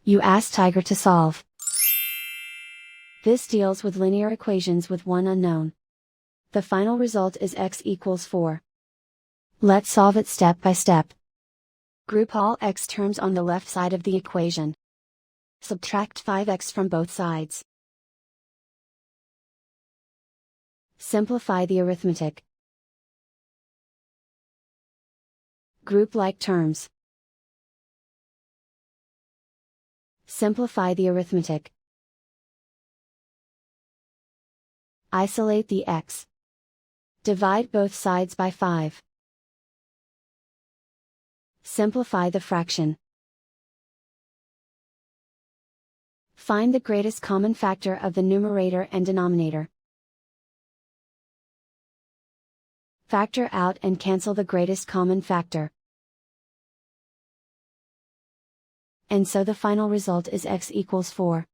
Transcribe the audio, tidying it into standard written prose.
You ask Tiger to solve. This deals with linear equations with one unknown. The final result is x equals 4. Let's solve it step by step. Group all x terms on the left side of the equation. Subtract 5x from both sides. Simplify the arithmetic. Group like terms. Simplify the arithmetic. Isolate the x. Divide both sides by 5. Simplify the fraction. Find the greatest common factor of the numerator and denominator. Factor out and cancel the greatest common factor. And so the final result is x equals 4.